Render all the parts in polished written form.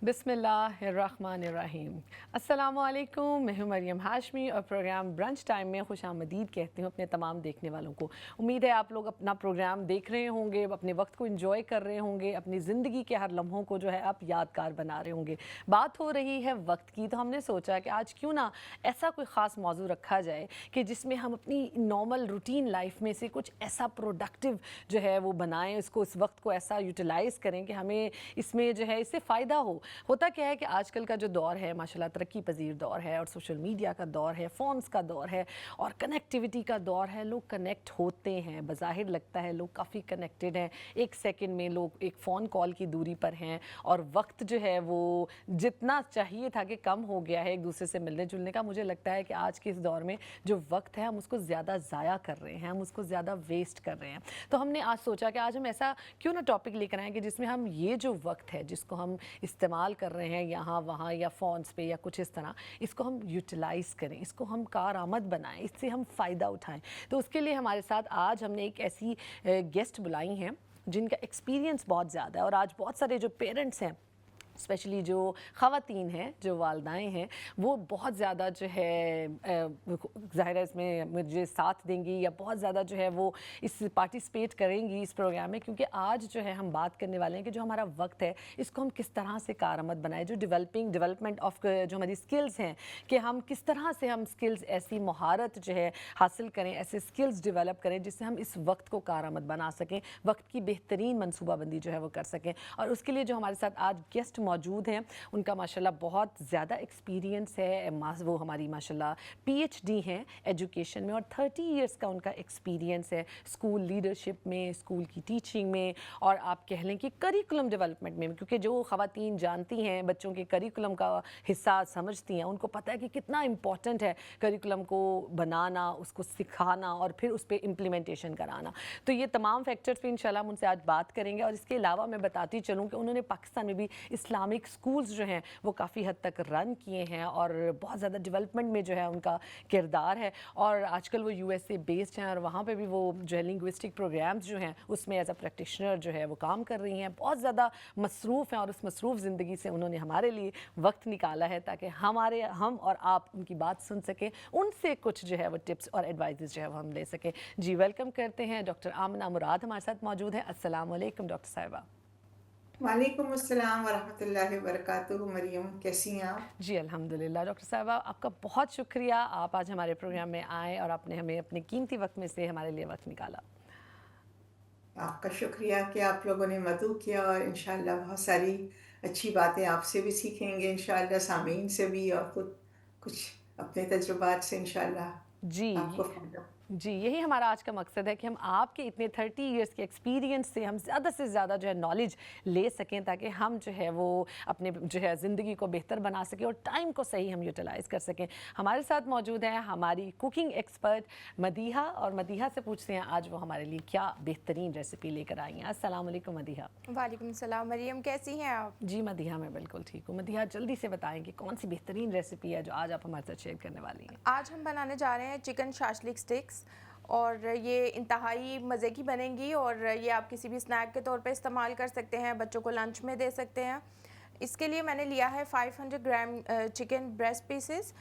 بسم اللہ الرحمن الرحیم۔ السلام علیکم، میں ہوں مریم ہاشمی اور پروگرام برنچ ٹائم میں خوش آمدید کہتی ہوں اپنے تمام دیکھنے والوں کو۔ امید ہے آپ لوگ اپنا پروگرام دیکھ رہے ہوں گے، اپنے وقت کو انجوائے کر رہے ہوں گے، اپنی زندگی کے ہر لمحوں کو جو ہے آپ یادگار بنا رہے ہوں گے۔ بات ہو رہی ہے وقت کی، تو ہم نے سوچا کہ آج کیوں نہ ایسا کوئی خاص موضوع رکھا جائے کہ جس میں ہم اپنی نارمل روٹین لائف میں سے کچھ ایسا پروڈکٹیو جو ہے وہ بنائیں، اس وقت کو ایسا یوٹیلائز کریں کہ ہمیں اس میں جو ہے اس سے فائدہ ہو۔ ہوتا کیا ہے کہ آج کل کا جو دور ہے ماشاءاللہ ترقی پذیر دور ہے، اور سوشل میڈیا کا دور ہے، فونز کا دور ہے، اور کنیکٹیوٹی کا دور ہے۔ لوگ کنیکٹ ہوتے ہیں، بظاہر لگتا ہے لوگ کافی کنیکٹڈ ہیں، ایک سیکنڈ میں لوگ ایک فون کال کی دوری پر ہیں، اور وقت جو ہے وہ جتنا چاہیے تھا کہ کم ہو گیا ہے ایک دوسرے سے ملنے جلنے کا۔ مجھے لگتا ہے کہ آج کے اس دور میں جو وقت ہے ہم اس کو زیادہ ضائع کر رہے ہیں، ہم اس کو زیادہ ویسٹ کر رہے ہیں۔ تو ہم نے آج سوچا کہ آج ہم ایسا کیوں نہ ٹاپک لے کر آئیں کہ جس میں ہم یہ جو وقت ہے جس کو ہم استعمال کر رہے ہیں یہاں وہاں یا فونز پہ یا کچھ اس طرح، اس کو ہم یوٹیلائز کریں، اس کو ہم کارآمد بنائیں، اس سے ہم فائدہ اٹھائیں۔ تو اس کے لیے ہمارے ساتھ آج ہم نے ایک ایسی گیسٹ بلائی ہیں جن کا ایکسپیرینس بہت زیادہ ہے، اور آج بہت سارے جو پیرنٹس ہیں، اسپیشلی جو خواتین ہیں، جو والدائیں ہیں، وہ بہت زیادہ جو ہے ظاہر ہے اس میں مجھے ساتھ دیں گی یا بہت زیادہ جو ہے وہ اس پارٹیسپیٹ کریں گی اس پروگرام میں، کیونکہ آج جو ہے ہم بات کرنے والے ہیں کہ جو ہمارا وقت ہے اس کو ہم کس طرح سے کارآمد بنائیں، جو ڈیولپمنٹ آف جو ہماری سکلز ہیں کہ ہم کس طرح سے ہم سکلز ایسی مہارت جو ہے حاصل کریں، ایسے سکلز ڈیولپ کریں جس سے ہم اس وقت کو کارآمد بنا سکیں، وقت کی بہترین منصوبہ بندی جو ہے وہ کر سکیں۔ اور اس کے لیے جو ہمارے ساتھ آج گیسٹ موجود ہیں ان کا ماشاءاللہ بہت زیادہ ایکسپیرینس ہے، وہ ہماری ماشاءاللہ پی ایچ ڈی ہیں ایجوکیشن میں، اور 30 ایئرس کا ان کا ایکسپیرینس ہے اسکول لیڈرشپ میں، اسکول کی ٹیچنگ میں، اور آپ کہہ لیں کہ کریکولم ڈیولپمنٹ میں، کیونکہ جو خواتین جانتی ہیں بچوں کے کریکولم کا حصہ سمجھتی ہیں، ان کو پتہ ہے کہ کتنا امپورٹنٹ ہے کریکولم کو بنانا، اس کو سکھانا اور پھر اس پہ امپلیمنٹیشن کرانا۔ تو یہ تمام فیکٹرز پہ انشاءاللہ ہم ان سے آج بات کریں گے، اور اس کے علاوہ میں بتاتی چلوں کہ انہوں نے پاکستان میں بھی اسلامک سکولز جو ہیں وہ کافی حد تک رن کیے ہیں، اور بہت زیادہ ڈیولپمنٹ میں جو ہے ان کا کردار ہے، اور آج کل وہ یو ایس اے بیسڈ ہیں، اور وہاں پہ بھی وہ جو ہے لنگوسٹک پروگرامز جو ہیں اس میں ایز اے پریکٹیشنر جو ہے وہ کام کر رہی ہیں، بہت زیادہ مصروف ہیں، اور اس مصروف زندگی سے انہوں نے ہمارے لیے وقت نکالا ہے تاکہ ہم اور آپ ان کی بات سن سکیں، ان سے کچھ جو ہے وہ ٹپس اور ایڈوائزز جو ہے وہ ہم لے سکیں۔ جی ویلکم کرتے ہیں ڈاکٹر آمنہ مراد ہمارے ساتھ موجود ہیں۔ السلام علیکم ڈاکٹر صاحبہ۔ وعلیکم السلام ورحمۃ اللہ وبرکاتہ۔ مریم کیسی ہیں آپ؟ جی الحمدللہ ڈاکٹر صاحبہ، آپ کا بہت شکریہ، آپ آج ہمارے پروگرام میں آئے اور آپ نے ہمیں اپنے قیمتی وقت میں سے ہمارے لیے وقت نکالا۔ آپ کا شکریہ کہ آپ لوگوں نے مدعو کیا، اور انشاءاللہ بہت ساری اچھی باتیں آپ سے بھی سیکھیں گے، انشاءاللہ سامعین سے بھی، اور خود کچھ اپنے تجربات سے انشاءاللہ آپ جی کو فائدہ۔ جی یہی ہمارا آج کا مقصد ہے کہ ہم آپ کے اتنے 30 ایئرس کے ایکسپیرینس سے ہم زیادہ سے زیادہ جو ہے نالج لے سکیں، تاکہ ہم جو ہے وہ اپنے جو ہے زندگی کو بہتر بنا سکیں اور ٹائم کو صحیح ہم یوٹیلائز کر سکیں۔ ہمارے ساتھ موجود ہیں ہماری کوکنگ ایکسپرٹ مدیحہ، اور مدیحہ سے پوچھتے ہیں آج وہ ہمارے لیے کیا بہترین ریسیپی لے کر آئی ہیں۔ السلام علیکم مدیحہ۔ وعلیکم السلام مریم، کیسی ہیں آپ؟ جی مدیحہ میں بالکل ٹھیک ہوں۔ مدیحہ جلدی سے بتائیں کہ کون سی بہترین ریسیپی ہے جو آج آپ ہمارے ساتھ شیئر کرنے والی ہیں۔ آج ہم بنانے جا رہے ہیں چکن شاشلک سٹکس، اور یہ انتہائی مزے کی بنیں گی، اور یہ آپ کسی بھی سنیک کے طور پہ استعمال کر سکتے ہیں، بچوں کو لنچ میں دے سکتے ہیں۔ اس کے لیے میں نے لیا ہے 500 گرام چکن بریسٹ پیسز،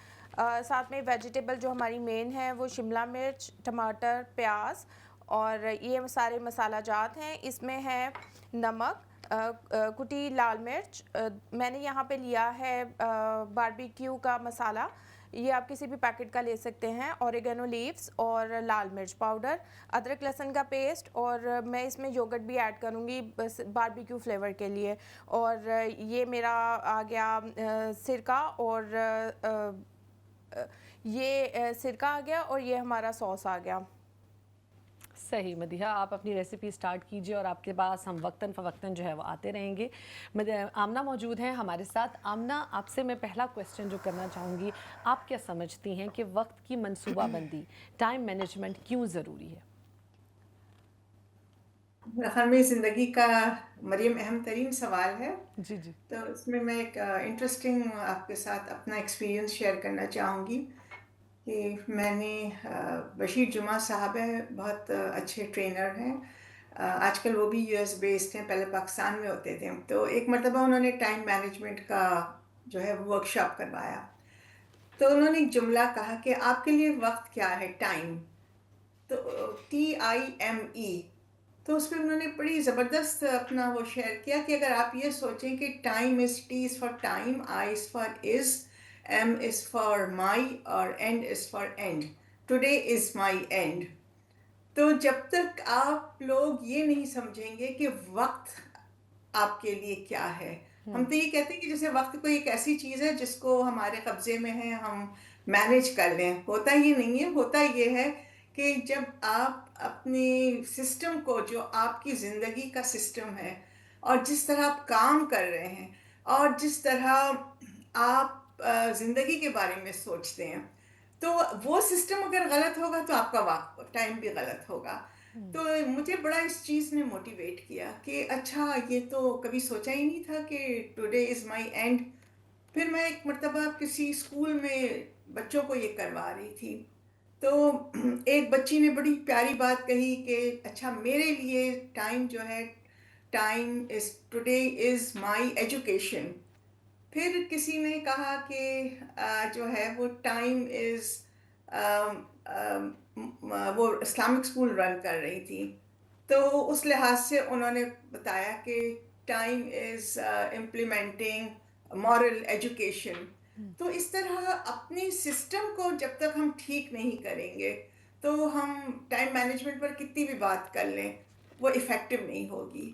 ساتھ میں ویجیٹیبل جو ہماری مین ہے وہ شملہ مرچ، ٹماٹر، پیاز، اور یہ سارے مسالہ جات ہیں۔ اس میں ہے نمک، کٹی لال مرچ، میں نے یہاں پہ لیا ہے باربیکیو کا مسالہ، یہ آپ کسی بھی پیکٹ کا لے سکتے ہیں، اوریگانو لیوز اور لال مرچ پاؤڈر، ادرک لہسن کا پیسٹ، اور میں اس میں یوگرٹ بھی ایڈ کروں گی بس باربیکیو فلیور کے لیے، اور یہ میرا آ گیا سرکہ، اور یہ سرکہ آ گیا، اور یہ ہمارا سوس آ گیا۔ صحیح مدیحہ، آپ اپنی ریسیپی سٹارٹ کیجئے اور آپ کے پاس ہم وقتاً فوقتاً جو ہے وہ آتے رہیں گے۔ آمنہ موجود ہیں ہمارے ساتھ۔ آمنہ، آپ سے میں پہلا کویسچن جو کرنا چاہوں گی، آپ کیا سمجھتی ہیں کہ وقت کی منصوبہ بندی، ٹائم مینجمنٹ کیوں ضروری ہے؟ میرے خیال میں زندگی کا مریم اہم ترین سوال ہے، جی جی تو اس میں میں ایک انٹرسٹنگ آپ کے ساتھ اپنا ایکسپیرینس شیئر کرنا چاہوں گی کہ میں نے بشیر جمعہ صاحب ہیں، بہت اچھے ٹرینر ہیں، آج کل وہ بھی US بیسڈ ہیں، پہلے پاکستان میں ہوتے تھے. تو ایک مرتبہ انہوں نے ٹائم مینجمنٹ کا جو ہے ورک شاپ کروایا. تو انہوں نے ایک جملہ کہا کہ آپ کے لیے وقت کیا ہے، ٹائم. تو TIME. تو اس پہ انہوں نے بڑی زبردست اپنا وہ شیئر کیا کہ اگر آپ یہ سوچیں کہ time is, T is for time, I is for is, M is for my اور end is for end. Today is my end. تو جب تک آپ لوگ یہ نہیں سمجھیں گے کہ وقت آپ کے لیے کیا ہے، ہم تو یہ کہتے ہیں کہ جیسے وقت کوئی ایک ایسی چیز ہے جس کو ہمارے قبضے میں ہے، ہم مینیج کر لیں. ہوتا یہ نہیں ہے. ہوتا یہ ہے کہ جب آپ اپنی سسٹم کو، جو آپ کی زندگی کا سسٹم ہے، اور جس طرح آپ کام کر رہے ہیں، اور جس طرح آپ زندگی کے بارے میں سوچتے ہیں، تو وہ سسٹم اگر غلط ہوگا تو آپ کا وقت ٹائم بھی غلط ہوگا. تو مجھے بڑا اس چیز نے موٹیویٹ کیا کہ اچھا، یہ تو کبھی سوچا ہی نہیں تھا کہ ٹوڈے از مائی اینڈ. پھر میں ایک مرتبہ کسی اسکول میں بچوں کو یہ کروا رہی تھی. تو ایک بچی نے بڑی پیاری بات کہی کہ اچھا، میرے لیے ٹائم جو ہے، time is, today is my education. پھر کسی نے کہا کہ جو ہے وہ ٹائم از، وہ اسلامک اسکول رن کر رہی تھی. تو اس لحاظ سے انہوں نے بتایا کہ time is implementing moral education. تو اس طرح اپنی سسٹم کو جب تک ہم ٹھیک نہیں کریں گے تو ہم ٹائم مینجمنٹ پر کتنی بھی بات کر لیں وہ افیکٹو نہیں ہوگی.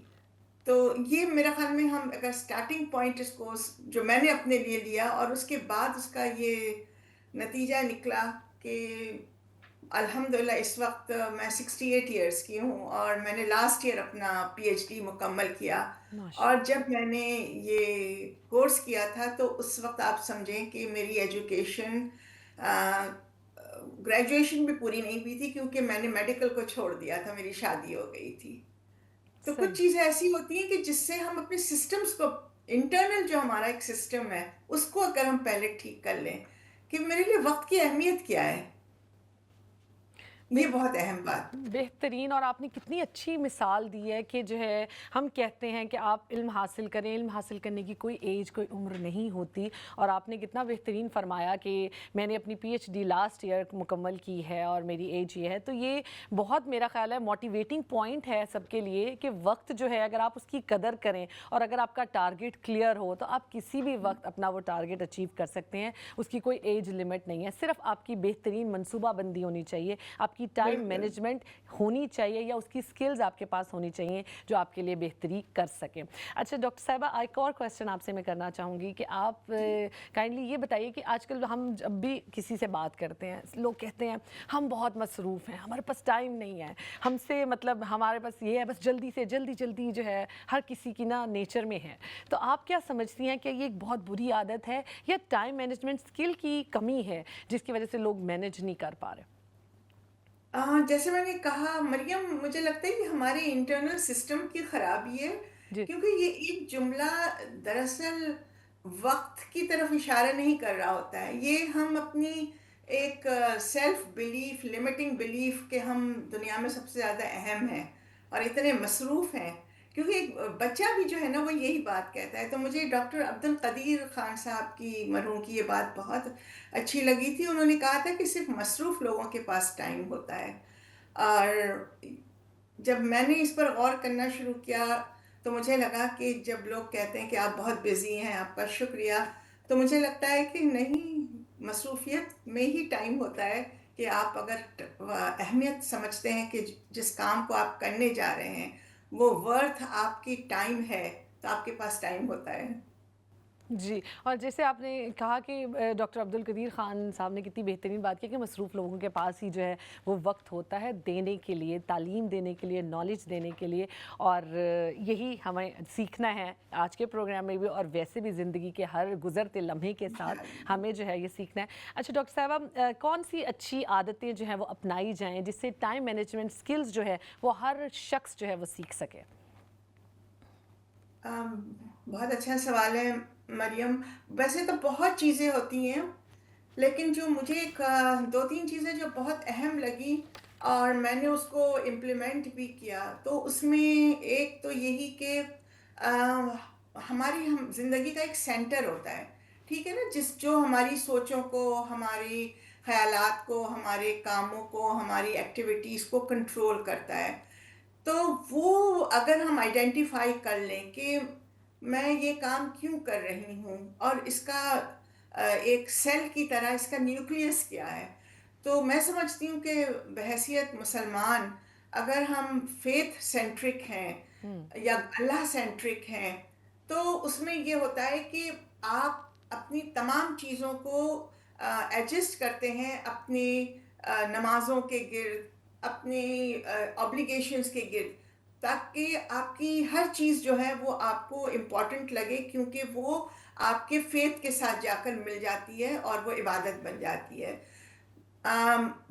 تو یہ میرا خیال میں ہم اگر اسٹارٹنگ پوائنٹ اس کو، جو میں نے اپنے لیے لیا اور اس کے بعد اس کا یہ نتیجہ نکلا کہ الحمدللہ اس وقت میں 68 ایئرس کی ہوں اور میں نے لاسٹ ایئر اپنا PhD مکمل کیا. اور جب میں نے یہ کورس کیا تھا تو اس وقت آپ سمجھیں کہ میری ایجوکیشن، گریجویشن بھی پوری نہیں ہوئی تھی کیونکہ میں نے میڈیکل کو چھوڑ دیا تھا، میری شادی ہو گئی تھی. تو کچھ چیزیں ایسی ہوتی ہیں کہ جس سے ہم اپنے سسٹمز کو، انٹرنل جو ہمارا ایک سسٹم ہے، اس کو اگر ہم پہلے ٹھیک کر لیں کہ میرے لیے وقت کی اہمیت کیا ہے، یہ بہت اہم بات. بہترین. اور آپ نے کتنی اچھی مثال دی ہے کہ جو ہے ہم کہتے ہیں کہ آپ علم حاصل کریں، علم حاصل کرنے کی کوئی ایج، کوئی عمر نہیں ہوتی. اور آپ نے کتنا بہترین فرمایا کہ میں نے اپنی PhD لاسٹ ایئر مکمل کی ہے اور میری ایج یہ ہے. تو یہ بہت میرا خیال ہے موٹیویٹنگ پوائنٹ ہے سب کے لیے کہ وقت جو ہے اگر آپ اس کی قدر کریں اور اگر آپ کا ٹارگیٹ کلیئر ہو تو آپ کسی بھی وقت اپنا وہ ٹارگیٹ اچیو کر سکتے ہیں. اس کی کوئی ایج لمٹ نہیں ہے، صرف آپ کی بہترین منصوبہ بندی ہونی چاہیے، آپ کی ٹائم مینجمنٹ ہونی چاہیے یا اس کی سکلز آپ کے پاس ہونی چاہیے جو آپ کے لیے بہتری کر سکیں. اچھا ڈاکٹر صاحبہ، ایک اور کویسچن آپ سے میں کرنا چاہوں گی کہ آپ کائنڈلی یہ بتائیے کہ آج کل ہم جب بھی کسی سے بات کرتے ہیں، لوگ کہتے ہیں ہم بہت مصروف ہیں، ہمارے پاس ٹائم نہیں ہے، ہم سے مطلب ہمارے پاس یہ ہے بس جلدی سے جلدی جو ہے ہر کسی کی نا نیچر میں ہے. تو آپ کیا سمجھتی ہیں کہ یہ ایک بہت بری عادت ہے یا ٹائم مینجمنٹ سکل کی کمی ہے جس کی وجہ سے لوگ مینج نہیں کر پا رہے؟ جیسے میں نے کہا مریم، مجھے لگتا ہے کہ ہمارے انٹرنل سسٹم کی خرابی ہے. جی کیونکہ یہ ایک جملہ دراصل وقت کی طرف اشارہ نہیں کر رہا ہوتا ہے. یہ ہم اپنی ایک سیلف بلیف، لمیٹنگ بلیف کہ ہم دنیا میں سب سے زیادہ اہم ہیں اور اتنے مصروف ہیں. کیونکہ ایک بچہ بھی جو ہے نا وہ یہی بات کہتا ہے. تو مجھے ڈاکٹر عبد القدیر خان صاحب کی، مرحوم کی، یہ بات بہت اچھی لگی تھی. انہوں نے کہا تھا کہ صرف مصروف لوگوں کے پاس ٹائم ہوتا ہے. اور جب میں نے اس پر غور کرنا شروع کیا تو مجھے لگا کہ جب لوگ کہتے ہیں کہ آپ بہت بزی ہیں، آپ کا شکریہ، تو مجھے لگتا ہے کہ نہیں، مصروفیت میں ہی ٹائم ہوتا ہے. کہ آپ اگر اہمیت سمجھتے ہیں کہ جس کام کو آپ کرنے جا رہے ہیں وہ ورتھ آپ کی ٹائم ہے تو آپ کے پاس ٹائم ہوتا ہے. جی. اور جیسے آپ نے کہا کہ ڈاکٹر عبد القدیر خان صاحب نے کتنی بہترین بات کی کہ مصروف لوگوں کے پاس ہی جو ہے وہ وقت ہوتا ہے دینے کے لیے، تعلیم دینے کے لیے، نالج دینے کے لیے. اور یہی ہمیں سیکھنا ہے آج کے پروگرام میں بھی اور ویسے بھی زندگی کے ہر گزرتے لمحے کے ساتھ ہمیں جو ہے یہ سیکھنا ہے. اچھا ڈاکٹر صاحبہ، کون سی اچھی عادتیں جو ہیں وہ اپنائی جائیں جس سے ٹائم مینجمنٹ سکلز جو ہے وہ ہر شخص جو ہے وہ سیکھ سکے؟ بہت اچھا سوال ہے مریم. ویسے تو بہت چیزیں ہوتی ہیں لیکن جو مجھے ایک 2-3 چیزیں جو بہت اہم لگی اور میں نے اس کو امپلیمنٹ بھی کیا. تو اس میں ایک تو یہی کہ ہماری زندگی کا ایک سینٹر ہوتا ہے, ٹھیک ہے نا, جو ہماری سوچوں کو, ہماری خیالات کو, ہمارے کاموں کو, ہماری ایکٹیویٹیز کو کنٹرول کرتا ہے. تو وہ اگر ہم آئیڈینٹیفائی کر لیں کہ میں یہ کام کیوں کر رہی ہوں, اور اس کا ایک سیل کی طرح اس کا نیوکلیس کیا ہے, تو میں سمجھتی ہوں کہ بحیثیت مسلمان اگر ہم فیتھ سینٹرک ہیں یا اللہ سینٹرک ہیں, تو اس میں یہ ہوتا ہے کہ آپ اپنی تمام چیزوں کو ایڈجسٹ کرتے ہیں اپنی نمازوں کے گرد, اپنی آبلیگیشنز کے گرد, تاکہ آپ کی ہر چیز جو ہے وہ آپ کو امپورٹنٹ لگے, کیونکہ وہ آپ کے فیتھ کے ساتھ جا کر مل جاتی ہے اور وہ عبادت بن جاتی ہے.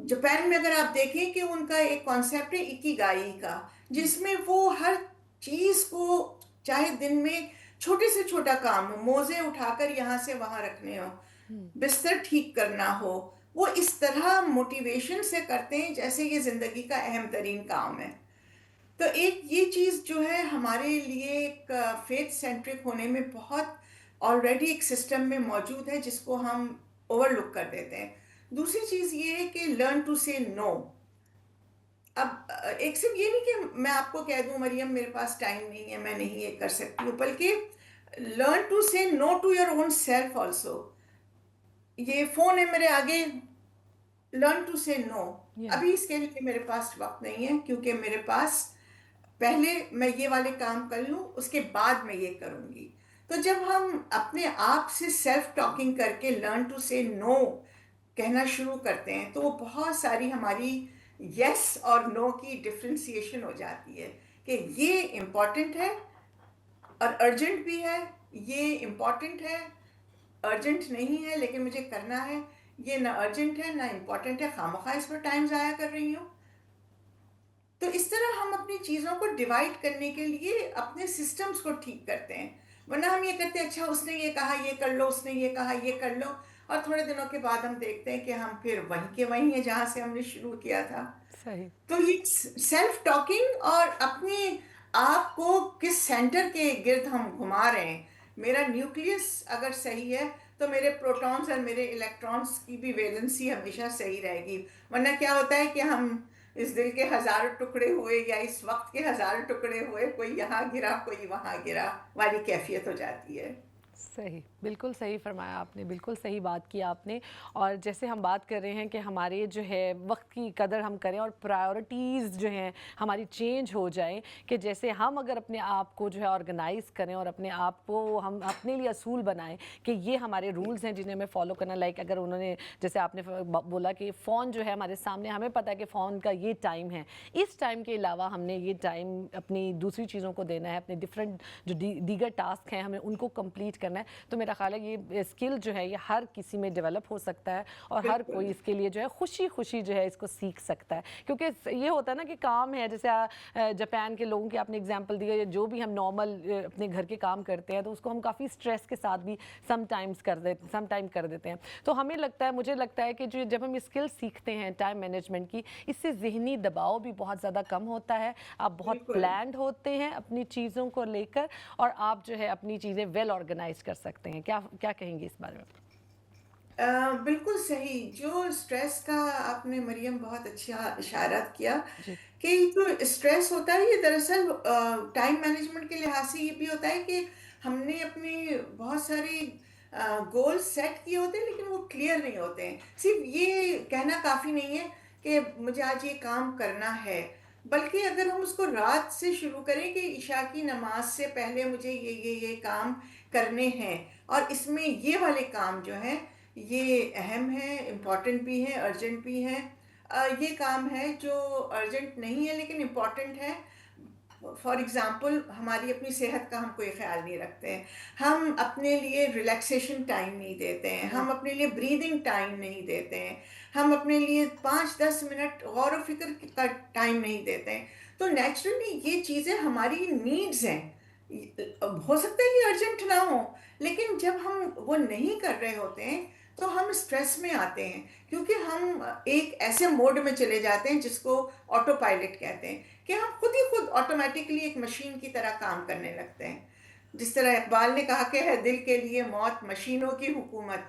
جاپان میں اگر آپ دیکھیں کہ ان کا ایک کانسیپٹ ہے اکیگائی کا, جس میں وہ ہر چیز کو, چاہے دن میں چھوٹے سے چھوٹا کام ہو, موزے اٹھا کر یہاں سے وہاں رکھنے ہو, بستر ٹھیک کرنا ہو, وہ اس طرح موٹیویشن سے کرتے ہیں جیسے یہ زندگی کا اہم ترین کام ہے. تو ایک یہ چیز جو ہے ہمارے لیے ایک فیتھ سینٹرک ہونے میں بہت آلریڈی ایک سسٹم میں موجود ہے, جس کو ہم اوور لک کر دیتے ہیں. دوسری چیز یہ ہے کہ لرن ٹو سے نو. اب ایک صرف یہ نہیں کہ میں آپ کو کہہ دوں مریم میرے پاس ٹائم نہیں ہے, میں نہیں یہ کر سکتی ہوں, بلکہ learn to say no to your own self also. یہ فون ہے میرے آگے, لرن ٹو سے نو. ابھی اس کے لیے میرے پاس وقت نہیں ہے, کیونکہ میرے پاس پہلے میں یہ والے کام کر لوں, اس کے بعد میں یہ کروں گی. تو جب ہم اپنے آپ سے سیلف ٹاکنگ کر کے لرن ٹو سے نو کہنا شروع کرتے ہیں, تو وہ بہت ساری ہماری یس اور نو کی ڈفرینسیشن ہو جاتی ہے, کہ یہ امپورٹنٹ ہے اور ارجنٹ بھی ہے, یہ امپورٹنٹ ہے, ارجنٹ نہیں ہے لیکن مجھے کرنا ہے, یہ نہ ارجنٹ ہے نہ امپورٹنٹ ہے, خواہ اس پر ٹائم ضائع کر رہی ہوں. تو اس طرح ہم اپنی چیزوں کو ڈیوائڈ کرنے کے لیے اپنے سسٹمز کو ٹھیک کرتے ہیں. ورنہ ہم یہ کرتے ہیں, اچھا اس نے یہ کہا یہ کر لو, اس نے یہ کہا یہ کر لو, اور تھوڑے دنوں کے بعد ہم دیکھتے ہیں کہ ہم پھر وہیں کے وہیں ہیں جہاں سے ہم نے شروع کیا تھا. صحیح. تو یہ سیلف ٹاکنگ اور اپنے آپ کو کس سینٹر کے گرد ہم گھما رہے ہیں, میرا نیوکلیس اگر صحیح ہے تو میرے پروٹونز اور میرے الیکٹرانز کی بھی ویلنسی ہمیشہ صحیح رہے گی. ورنہ کیا ہوتا ہے کہ ہم اس دل کے ہزاروں ٹکڑے ہوئے یا اس وقت کے ہزاروں ٹکڑے ہوئے, کوئی یہاں گرا کوئی وہاں گرا والی کیفیت ہو جاتی ہے. صحیح, بالکل صحیح فرمایا آپ نے, بالکل صحیح بات کی آپ نے. اور جیسے ہم بات کر رہے ہیں کہ ہمارے جو ہے وقت کی قدر ہم کریں اور پرائیورٹیز جو ہیں ہماری چینج ہو جائیں, کہ جیسے ہم اگر اپنے آپ کو جو ہے آرگنائز کریں اور اپنے آپ کو ہم اپنے لیے اصول بنائیں کہ یہ ہمارے رولز ہیں جنہیں ہمیں فالو کرنا. لائک اگر انہوں نے جیسے آپ نے بولا کہ فون جو ہے ہمارے سامنے, ہمیں پتہ ہے کہ فون کا یہ ٹائم ہے, اس ٹائم کے علاوہ ہم نے یہ ٹائم اپنی دوسری چیزوں کو دینا ہے, اپنے ڈفرینٹ جو دیگر ٹاسک ہیں ہمیں ان کو کمپلیٹ کرنا ہے. تو میرا خیال ہے یہ اسکل جو ہے یہ ہر کسی میں ڈیولپ ہو سکتا ہے, اور ہر کوئی اس کے لیے جو ہے خوشی خوشی جو ہے اس کو سیکھ سکتا ہے. کیونکہ یہ ہوتا ہے نا کہ کام ہے, جیسے جاپان کے لوگوں کی آپ نے اگزامپل دی ہے, جو بھی ہم نارمل اپنے گھر کے کام کرتے ہیں تو اس کو ہم کافی اسٹریس کے ساتھ بھی سم ٹائم کر دیتے ہیں. تو ہمیں لگتا ہے, مجھے لگتا ہے کہ جو جب ہم اسکل سیکھتے ہیں ٹائم مینجمنٹ کی, اس سے ذہنی دباؤ بھی بہت زیادہ کم ہوتا ہے, آپ بہت پلانڈ ہوتے ہیں اپنی چیزوں کو لے کر, اور آپ جو ہے اپنی چیزیں ویل آرگنائز کر سکتے ہیں. کیا کہیں گے اس بارے میں؟ بالکل صحیح. جو اسٹریس کا آپ نے مریم بہت اچھا اشارات کیا, جی. کہ جو اسٹریس ہوتا ہے یہ دراصل ٹائم مینجمنٹ کے لحاظ سے یہ بھی ہوتا ہے کہ ہم نے اپنے بہت سارے گول سیٹ کیے ہوتے ہیں لیکن وہ کلیئر نہیں ہوتے ہیں. صرف یہ کہنا کافی نہیں ہے کہ مجھے آج یہ کام کرنا ہے, بلکہ اگر ہم اس کو رات سے شروع کریں کہ عشاء کی نماز سے پہلے مجھے یہ کام کرنے ہیں, اور اس میں یہ والے کام جو ہیں یہ اہم ہیں, امپورٹنٹ بھی ہیں, ارجنٹ بھی ہیں. یہ کام ہے جو ارجنٹ نہیں ہے لیکن امپورٹنٹ ہے. فار ایگزامپل ہماری اپنی صحت کا ہم کوئی خیال نہیں رکھتے ہیں, ہم اپنے لیے ریلیکسیشن ٹائم نہیں دیتے ہیں, ہم اپنے لیے بریدنگ ٹائم نہیں دیتے ہیں, ہم اپنے لیے 5-10 منٹ غور و فکر کا ٹائم نہیں دیتے ہیں. تو نیچرلی یہ چیزیں ہماری نیڈز ہیں. ہو سکتا ہے یہ ارجنٹ نہ ہو, لیکن جب ہم وہ نہیں کر رہے ہوتے ہیں تو ہم اسٹریس میں آتے ہیں کیونکہ ہم ایک ایسے موڈ میں چلے جاتے ہیں جس کو آٹو پائلٹ کہتے ہیں کہ ہم خود ہی خود آٹومیٹکلی ایک مشین کی طرح کام کرنے لگتے ہیں. جس طرح اقبال نے کہا کہ ہے دل کے لیے موت مشینوں کی حکومت،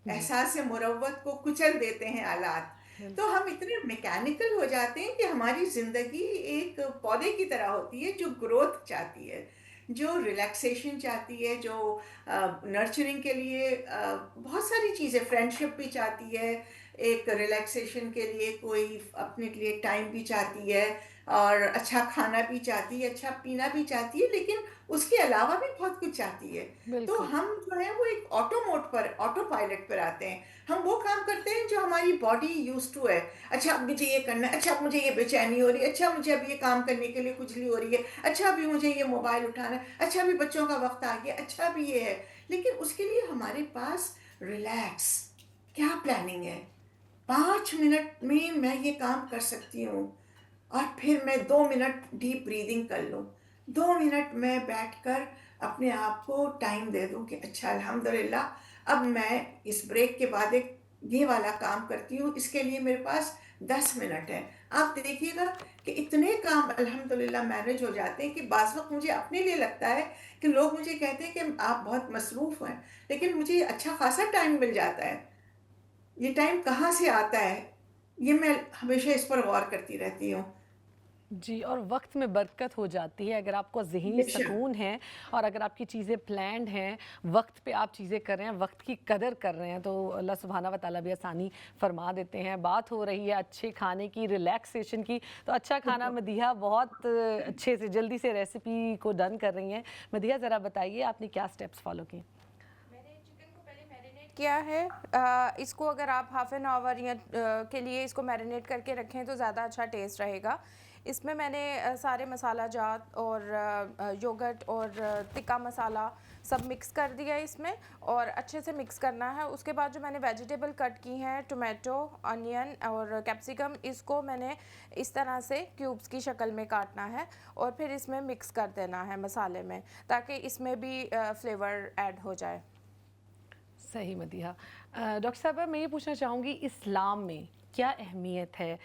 جی احساس مروت کو کچل دیتے ہیں آلات. تو ہم اتنے میکینیکل ہو جاتے ہیں کہ ہماری زندگی ایک پودے کی طرح ہوتی ہے جو گروتھ چاہتی ہے، جو ریلیکسیشن چاہتی ہے، جو نرچرنگ کے لیے بہت ساری چیزیں، فرینڈشپ بھی چاہتی ہے، ایک ریلیکسیشن کے لیے کوئی اپنے لیے ٹائم بھی چاہتی ہے، اور اچھا کھانا بھی چاہتی ہے، اچھا پینا بھی چاہتی ہے، لیکن اس کے علاوہ بھی بہت کچھ چاہتی ہے. تو بالکل. ہم جو ہے وہ ایک آٹو موڈ پر، آٹو پائلٹ پر آتے ہیں. ہم وہ کام کرتے ہیں جو ہماری باڈی یوز ٹو ہے. اچھا اب مجھے یہ کرنا ہے، اچھا اب مجھے یہ بے چینی ہو رہی ہے، اچھا مجھے اب یہ کام کرنے کے لیے کھجلی ہو رہی ہے، اچھا ابھی مجھے یہ موبائل اٹھانا ہے، اچھا ابھی بچوں کا وقت آ گیا، اچھا ابھی یہ ہے. لیکن اس کے لیے ہمارے پاس ریلیکس کیا پلاننگ ہے؟ 5 منٹ میں یہ کام کر سکتی ہوں، اور پھر میں 2 منٹ ڈیپ بریدنگ کر لوں، 2 منٹ میں بیٹھ کر اپنے آپ کو ٹائم دے دوں کہ اچھا الحمدللہ اب میں اس بریک کے بعد ایک یہ والا کام کرتی ہوں، اس کے لیے میرے پاس 10 منٹ ہے. آپ دیکھیے گا کہ اتنے کام الحمدللہ مینج ہو جاتے ہیں کہ بعض وقت مجھے اپنے لیے لگتا ہے کہ لوگ مجھے کہتے ہیں کہ آپ بہت مصروف ہیں، لیکن مجھے اچھا خاصا ٹائم مل جاتا ہے. یہ ٹائم کہاں سے آتا ہے، یہ میں ہمیشہ اس پر غور کرتی رہتی ہوں. جی، اور وقت میں برکت ہو جاتی ہے اگر آپ کو ذہنی بے شک. سکون ہے، اور اگر آپ کی چیزیں پلانڈ ہیں، وقت پہ آپ چیزیں کر رہے ہیں، وقت کی قدر کر رہے ہیں، تو اللہ سبحانہ و تعالیٰ بھی آسانی فرما دیتے ہیں. بات ہو رہی ہے اچھے کھانے کی، ریلیکسیشن کی، تو اچھا کھانا مدیحہ بہت اچھے سے جلدی سے ریسیپی کو ڈن کر رہی ہیں. مدیحہ ذرا بتائیے آپ نے کیا سٹیپس فالو کیے؟ میں نے چکن کو پہلے میرینیٹ کیا ہے. اس کو اگر آپ ہاف این آور یا کے لیے اس کو میرینیٹ کر کے رکھیں تو زیادہ اچھا ٹیسٹ رہے گا. اس میں نے سارے مسالہ جات اور یوگرٹ اور ٹکا مسالہ سب مکس کر دیا اس میں، اور اچھے سے مکس کرنا ہے. اس کے بعد جو میں نے ویجیٹیبل کٹ کی ہیں، ٹومیٹو، انین اور کیپسیکم، اس کو میں نے اس طرح سے کیوبز کی شکل میں کاٹنا ہے، اور پھر اس میں مکس کر دینا ہے مسالے میں، تاکہ اس میں بھی فلیور ایڈ ہو جائے. صحیح مدیحہ. ڈاکٹر صاحبہ میں یہ پوچھنا چاہوں گی اسلام میں کیا اہمیت ہے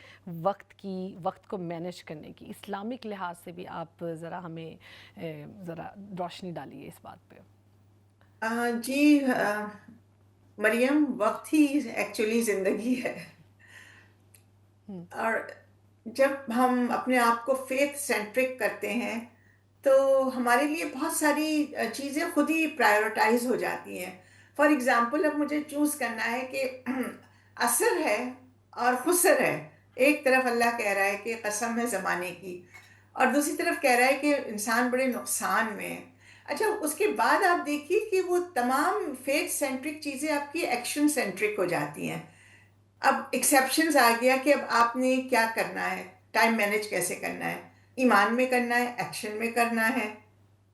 وقت کی، وقت کو مینج کرنے کی؟ اسلامک لحاظ سے بھی آپ ذرا ہمیں ذرا روشنی ڈالیے اس بات پہ. جی مریم، وقت ہی ایکچولی زندگی ہے. اور جب ہم اپنے آپ کو فیتھ سینٹرک کرتے ہیں تو ہمارے لیے بہت ساری چیزیں خود ہی پرائیورٹائز ہو جاتی ہیں. فار ایگزامپل اب مجھے چوز کرنا ہے کہ اثر ہے اور خسر ہے. ایک طرف اللہ کہہ رہا ہے کہ قسم ہے زمانے کی، اور دوسری طرف کہہ رہا ہے کہ انسان بڑے نقصان میں ہے. اچھا اس کے بعد آپ دیکھیے کہ وہ تمام فیتھ سینٹرک چیزیں آپ کی ایکشن سینٹرک ہو جاتی ہیں. اب ایکسیپشنز آ گیا کہ اب آپ نے کیا کرنا ہے، ٹائم مینیج کیسے کرنا ہے. ایمان میں کرنا ہے، ایکشن میں کرنا ہے،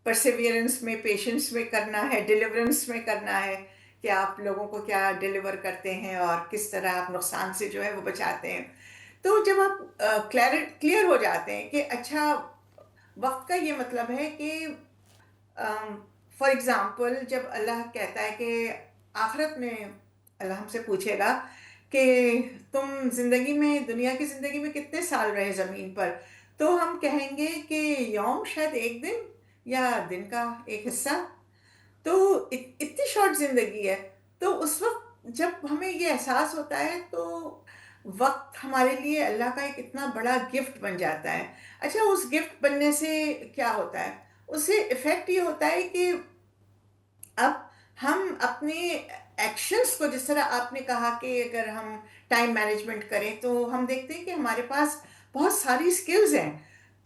پرسیویئرنس میں، پیشنس میں کرنا ہے، ڈیلیورنس میں کرنا ہے کہ آپ لوگوں کو کیا ڈیلیور کرتے ہیں اور کس طرح آپ نقصان سے جو ہے وہ بچاتے ہیں. تو جب آپ کلیئر ہو جاتے ہیں کہ اچھا وقت کا یہ مطلب ہے کہ فار ایگزامپل جب اللہ کہتا ہے کہ آخرت میں اللہ ہم سے پوچھے گا کہ تم زندگی میں، دنیا کی زندگی میں کتنے سال رہے زمین پر، تو ہم کہیں گے کہ یوم، شاید ایک دن یا دن کا ایک حصہ. تو اتنی شارٹ زندگی ہے. تو اس وقت جب ہمیں یہ احساس ہوتا ہے تو وقت ہمارے لیے اللہ کا ایک اتنا بڑا گفٹ بن جاتا ہے. اچھا اس گفٹ بننے سے کیا ہوتا ہے؟ اس سے افیکٹ یہ ہوتا ہے کہ اب ہم اپنے ایکشنز کو، جس طرح آپ نے کہا کہ اگر ہم ٹائم مینجمنٹ کریں تو ہم دیکھتے ہیں کہ ہمارے پاس بہت ساری سکلز ہیں.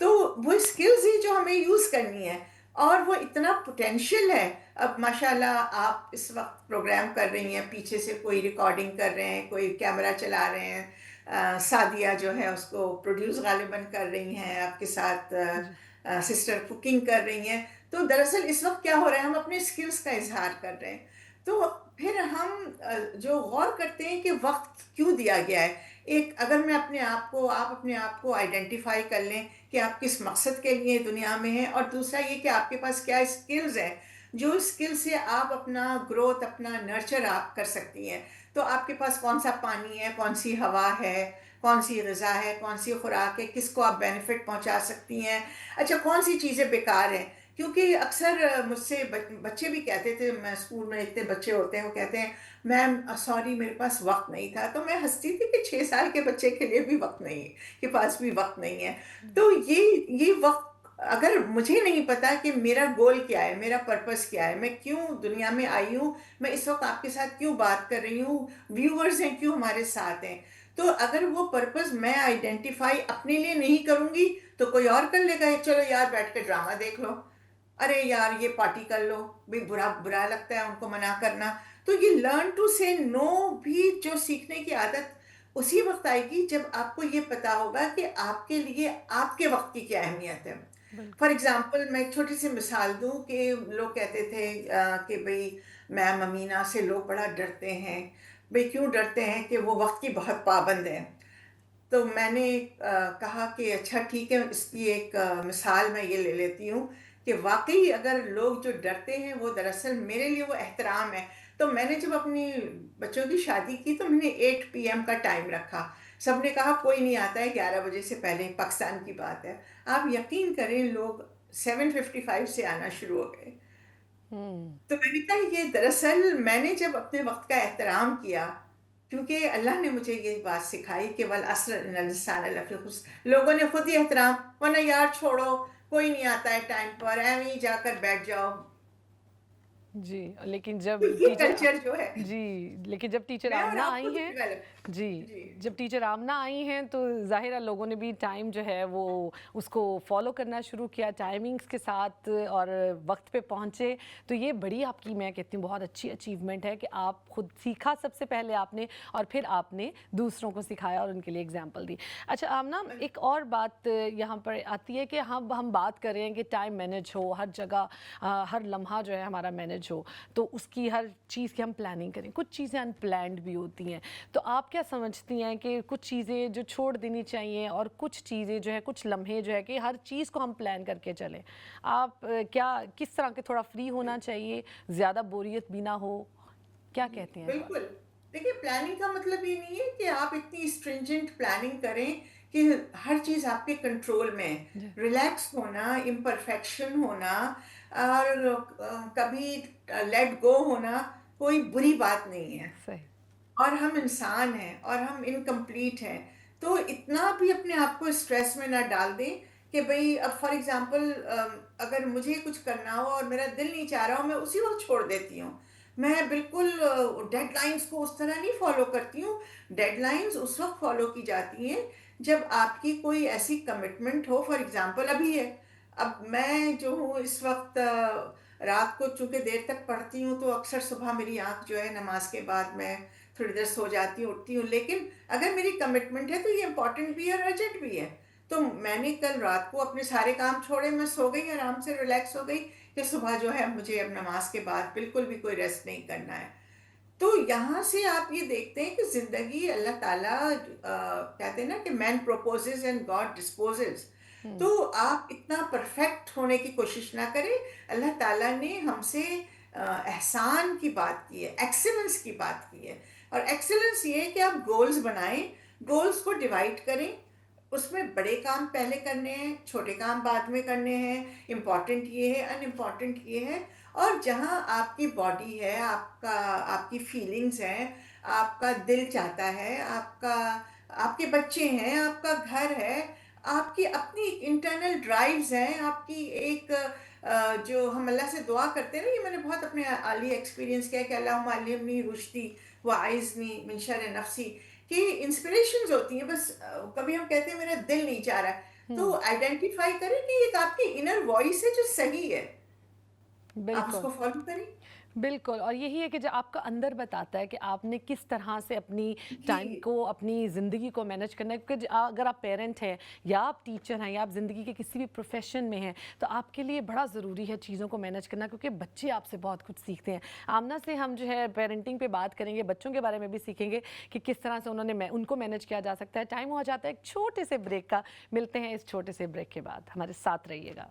تو وہ سکلز ہی جو ہمیں یوز کرنی ہے، اور وہ اتنا پوٹینشیل ہے. اب ماشاءاللہ آپ اس وقت پروگرام کر رہی ہیں، پیچھے سے کوئی ریکارڈنگ کر رہے ہیں، کوئی کیمرہ چلا رہے ہیں، سعدیہ جو ہے اس کو پروڈیوس غالباً کر رہی ہیں، آپ کے ساتھ جی سسٹر کوکنگ کر رہی ہیں. تو دراصل اس وقت کیا ہو رہا ہے، ہم اپنے سکلز کا اظہار کر رہے ہیں. تو پھر ہم جو غور کرتے ہیں کہ وقت کیوں دیا گیا ہے. ایک اگر میں آپ اپنے آپ کو آئیڈینٹیفائی کر لیں کہ آپ کس مقصد کے لیے دنیا میں ہیں، اور دوسرا یہ کہ آپ کے پاس کیا اسکلز ہیں. جو اسکل سے آپ اپنا گروتھ، اپنا نرچر آپ کر سکتی ہیں. تو آپ کے پاس کون سا پانی ہے، کون سی ہوا ہے، کون سی غذا ہے، کون سی خوراک ہے، کس کو آپ بینیفٹ پہنچا سکتی ہیں. اچھا کون سی چیزیں بیکار ہیں، کیونکہ اکثر مجھ سے بچے بھی کہتے تھے، میں اسکول میں اتنے بچے ہوتے ہیں وہ کہتے ہیں میم سوری میرے پاس وقت نہیں تھا. تو میں ہنستی تھی کہ 6 سال کے بچے کے لیے بھی وقت نہیں ہے، کے پاس بھی وقت نہیں ہے. تو یہ وقت اگر مجھے نہیں پتا کہ میرا گول کیا ہے، میرا پرپس کیا ہے، میں کیوں دنیا میں آئی ہوں، میں اس وقت آپ کے ساتھ کیوں بات کر رہی ہوں، ویورز ہیں کیوں ہمارے ساتھ ہیں، تو اگر وہ پرپس میں آئیڈینٹیفائی اپنے لیے نہیں کروں گی تو کوئی اور کر لے گا. چلو یار بیٹھ کے ڈرامہ دیکھ لو، ارے یار یہ پارٹی کر لو، بھی برا لگتا ہے ان کو منع کرنا. تو یہ لرن ٹو سے نو بھی جو سیکھنے کی عادت اسی وقت آئے گی جب آپ کو یہ پتا ہوگا کہ آپ کے لیے آپ کے وقت کی کیا اہمیت ہے. فار ایگزامپل میں ایک چھوٹی سی مثال دوں کہ لوگ کہتے تھے کہ بھئی میم امینہ سے لوگ بڑا ڈرتے ہیں. بھئی کیوں ڈرتے ہیں؟ کہ وہ وقت کی بہت پابند ہے. تو میں نے کہا کہ اچھا ٹھیک ہے، اس کی ایک مثال میں یہ لے لیتی ہوں کہ واقعی اگر لوگ جو ڈرتے ہیں وہ دراصل میرے لیے وہ احترام ہے. تو میں نے جب اپنی بچوں کی شادی کی تو میں نے 8 PM کا ٹائم رکھا. سب نے کہا کوئی نہیں آتا ہے 11 بجے سے پہلے، پاکستان کی بات ہے. آپ یقین کریں لوگ 7:55 سے آنا شروع ہو گئے. تو میں نے کہا یہ دراصل میں نے جب اپنے وقت کا احترام کیا، کیونکہ اللہ نے مجھے یہ بات سکھائی کہ والعصر ان الانسان لفی خسر، لوگوں نے خود ہی احترام، ورنہ یار چھوڑو کوئی نہیں آتا ہے ٹائم پر، ایویں ہی جا کر بیٹھ جاؤ. جی لیکن جب تو یہ ٹیچر کلچر جو ہے، لیکن جب ٹیچر میں اور آمنہ آپ آئی کو بھی ہیں، ڈیولپ. جی جی جب ٹیچر آمنہ آئی ہیں تو ظاہرہ لوگوں نے بھی ٹائم جو ہے وہ اس کو فالو کرنا شروع کیا ٹائمنگز کے ساتھ اور وقت پہ پہنچے. تو یہ بڑی آپ کی میں کہتی ہوں بہت اچھی اچیومنٹ ہے کہ آپ خود سیکھا سب سے پہلے آپ نے، اور پھر آپ نے دوسروں کو سکھایا اور ان کے لیے اگزامپل دی. اچھا آمنہ ایک اور بات یہاں پر آتی ہے کہ ہم بات کر رہے ہیں کہ ٹائم مینج ہو ہر جگہ، ہر لمحہ جو ہے ہمارا مینج ہو، تو اس کی ہر چیز کی ہم پلاننگ کریں. کچھ چیزیں ان پلانڈ بھی ہوتی ہیں، تو آپ کیا سمجھتی ہیں کہ کچھ چیزیں جو چھوڑ دینی چاہیے اور کچھ چیزیں جو ہے کچھ لمحے جو ہے کہ ہر چیز کو ہم پلان کر کے چلیں؟ آپ کیا کس طرح کے تھوڑا فری ہونا چاہیے، زیادہ بوریت بھی نہ ہو، کیا کہتے ہیں اس بات؟ بالکل. دیکھیے پلاننگ کا مطلب یہ نہیں ہے کہ آپ اتنی اسٹرنجنٹ پلاننگ کریں کہ ہر چیز آپ کے کنٹرول میں. ریلیکس ہونا، امپرفیکشن ہونا اور کبھی لیٹ گو ہونا کوئی بری بات نہیں ہے. صحیح. اور ہم انسان ہیں اور ہم انکمپلیٹ ہیں، تو اتنا بھی اپنے آپ کو اسٹریس میں نہ ڈال دیں کہ بھئی اب فار ایگزامپل اگر مجھے کچھ کرنا ہو اور میرا دل نہیں چاہ رہا ہو، میں اسی وقت چھوڑ دیتی ہوں. میں بالکل ڈیڈ لائنز کو اس طرح نہیں فالو کرتی ہوں. ڈیڈ لائنز اس وقت فالو کی جاتی ہیں جب آپ کی کوئی ایسی کمٹمنٹ ہو. فار ایگزامپل ابھی ہے، اب میں جو ہوں اس وقت رات کو چونکہ دیر تک پڑھتی ہوں تو اکثر صبح میری آنکھ جو ہے نماز کے بعد میں تھوڑی دیر سو جاتی ہوں، اٹھتی ہوں. لیکن اگر میری کمٹمنٹ ہے تو یہ امپورٹنٹ بھی ہے اور ارجنٹ بھی ہے. تو میں نے کل رات کو اپنے سارے کام چھوڑے، میں سو گئی، آرام سے ریلیکس ہو گئی کہ صبح جو ہے مجھے اب نماز کے بعد بالکل بھی کوئی ریسٹ نہیں کرنا ہے. تو یہاں سے آپ یہ دیکھتے ہیں کہ زندگی اللہ تعالیٰ کہتے ہیں نا کہ مین پروپوزز اینڈ گاڈ ڈسپوزز. تو آپ اتنا پرفیکٹ ہونے کی کوشش نہ کریں. اللہ تعالیٰ نے ہم سے احسان کی بات کی ہے، ایکسلنس کی بات کی ہے. اور ایکسلنس یہ ہے کہ آپ گولز بنائیں، گولز کو ڈیوائڈ کریں، اس میں بڑے کام پہلے کرنے ہیں، چھوٹے کام بعد میں کرنے ہیں، امپورٹنٹ یہ ہے، ان امپورٹنٹ یہ ہے. اور جہاں آپ کی باڈی ہے، آپ کی فیلنگز ہیں، آپ کا دل چاہتا ہے، آپ کے بچے ہیں، آپ کا گھر ہے، آپ کی اپنی انٹرنل ڈرائیوز ہیں، آپ کی ایک جو ہم اللہ سے دعا کرتے ہیں نا، یہ میں نے بہت اپنے عالی ایکسپیرینس کیا کہ اللہم علمنی رشدی وعائذنی من شر نفسی، کہ انسپریشنز ہوتی ہیں. بس کبھی ہم کہتے ہیں میرا دل نہیں چاہ رہا ہے، تو آئیڈینٹیفائی کریں کہ یہ آپ کی انر وائس ہے جو صحیح ہے، آپ اس بالکل کو فالو کریں. بالکل. اور یہی ہے کہ جو آپ کا اندر بتاتا ہے کہ آپ نے کس طرح سے اپنی ٹائم جی کو، اپنی زندگی کو مینج کرنا ہے. کیونکہ اگر آپ پیرنٹ ہیں یا آپ ٹیچر ہیں یا آپ زندگی کے کسی بھی پروفیشن میں ہیں تو آپ کے لیے بڑا ضروری ہے چیزوں کو مینج کرنا، کیونکہ بچے آپ سے بہت کچھ سیکھتے ہیں. آمنہ سے ہم جو ہے پیرنٹنگ پہ بات کریں گے، بچوں کے بارے میں بھی سیکھیں گے کہ کس طرح سے ان کو مینج کیا جا سکتا ہے. ٹائم ہو جاتا ہے ایک چھوٹے سے بریک کا، ملتے ہیں اس چھوٹے سے بریک کے بعد. ہمارے ساتھ رہیے گا.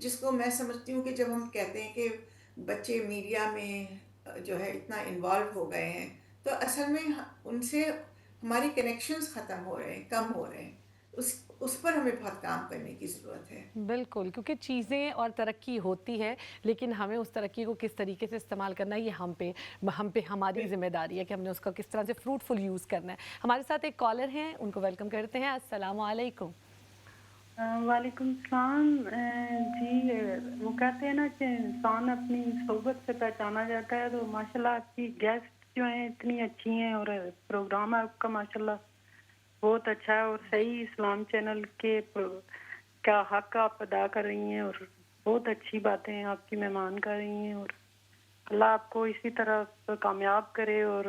جس کو میں سمجھتی ہوں کہ جب ہم کہتے ہیں کہ بچے میڈیا میں جو ہے اتنا انوالو ہو گئے ہیں، تو اصل میں ان سے ہماری کنیکشنز ختم ہو رہے ہیں، کم ہو رہے ہیں. اس پر ہمیں بہت کام کرنے کی ضرورت ہے. بالکل، کیونکہ چیزیں اور ترقی ہوتی ہے، لیکن ہمیں اس ترقی کو کس طریقے سے استعمال کرنا ہے، یہ ہم پہ ہماری ذمہ داری ہے کہ ہم نے اس کا کس طرح سے فروٹفل یوز کرنا ہے. ہمارے ساتھ ایک کالر ہیں، ان کو ویلکم کرتے ہیں. السلام علیکم. وعلیکم السلام. جی وہ کہتے ہیں نا کہ انسان اپنی صحبت سے پہچانا جاتا ہے، تو ماشاءاللہ آپ کی گیسٹ جو ہیں اتنی اچھی ہیں، اور پروگرام آپ کا ماشاءاللہ بہت اچھا ہے، اور صحیح اسلام چینل کے کا حق آپ ادا کر رہی ہیں، اور بہت اچھی باتیں آپ کی مہمان کر رہی ہیں، اور اللہ آپ کو اسی طرح کامیاب کرے، اور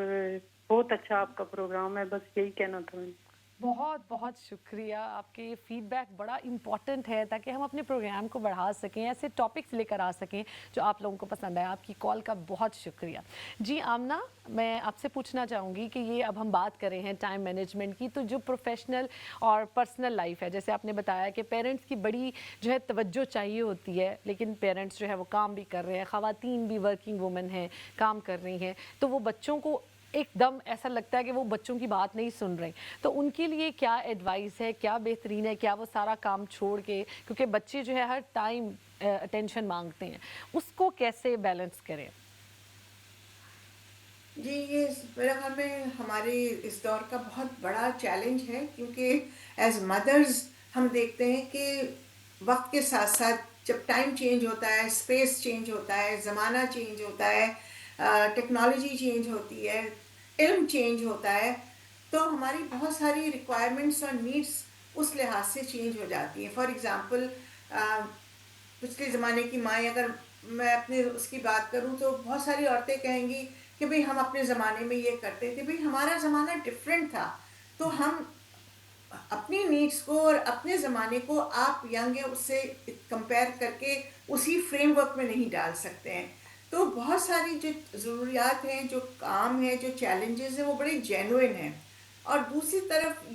بہت اچھا آپ کا پروگرام ہے. بس یہی کہنا تھا میں. بہت بہت شکریہ. آپ کے یہ فیڈ بیک بڑا امپورٹنٹ ہے تاکہ ہم اپنے پروگرام کو بڑھا سکیں، ایسے ٹاپکس لے کر آ سکیں جو آپ لوگوں کو پسند آئے. آپ کی کال کا بہت شکریہ. جی آمنہ، میں آپ سے پوچھنا چاہوں گی کہ یہ اب ہم بات کر رہے ہیں ٹائم مینجمنٹ کی، تو جو پروفیشنل اور پرسنل لائف ہے، جیسے آپ نے بتایا کہ پیرنٹس کی بڑی جو ہے توجہ چاہیے ہوتی ہے، لیکن پیرنٹس جو ہے وہ کام بھی کر رہے ہیں، خواتین بھی ورکنگ وومن ہیں، کام کر رہی ہیں، تو وہ بچوں کو ایک دم ایسا لگتا ہے کہ وہ بچوں کی بات نہیں سن رہے. تو ان کے لیے کیا ایڈوائس ہے، کیا بہترین ہے، کیا وہ سارا کام چھوڑ کے، کیونکہ بچے جو ہے ہر ٹائم اٹینشن مانگتے ہیں، اس کو کیسے بیلنس کریں؟ جی یہ میرے خیال میں ہمارے اس دور کا بہت بڑا چیلنج ہے، کیونکہ ایز مدرز ہم دیکھتے ہیں کہ وقت کے ساتھ ساتھ جب ٹائم چینج ہوتا ہے، اسپیس چینج ہوتا ہے، زمانہ چینج ہوتا ہے، ٹیکنالوجی چینج ہوتی ہے، علم چینج ہوتا ہے، تو ہماری بہت ساری ریکوائرمنٹس اور نیڈس اس لحاظ سے چینج ہو جاتی ہیں. فار ایگزامپل پچھلے زمانے کی مائیں، اگر میں اپنے اس کی بات کروں تو بہت ساری عورتیں کہیں گی کہ بھئی ہم اپنے زمانے میں یہ کرتے تھے. بھئی ہمارا زمانہ ڈفرینٹ تھا، تو ہم اپنی نیڈس کو اور اپنے زمانے کو آپ ینگ ہے اس سے کمپیئر کر کے اسی فریم ورک میں نہیں ڈال سکتے ہیں. تو بہت ساری جو ضروریات ہیں، جو کام ہے، جو چیلنجز ہیں، وہ بڑے جینوئن ہیں. اور دوسری طرف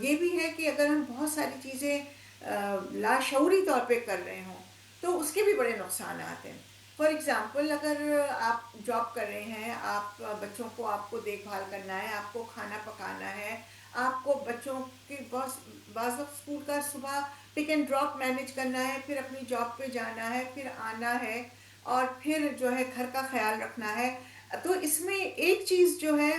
یہ بھی ہے کہ اگر ہم بہت ساری چیزیں لاشعوری طور پہ کر رہے ہوں تو اس کے بھی بڑے نقصانات ہیں. فار ایگزامپل اگر آپ جاب کر رہے ہیں، آپ بچوں کو آپ کو دیکھ بھال کرنا ہے، آپ کو کھانا پکانا ہے، آپ کو بچوں کے بعض وقت اسکول کا صبح پک اینڈ ڈراپ مینیج کرنا ہے، پھر اپنی جاب پہ جانا ہے، پھر آنا ہے، اور پھر جو ہے گھر کا خیال رکھنا ہے. تو اس میں ایک چیز جو ہے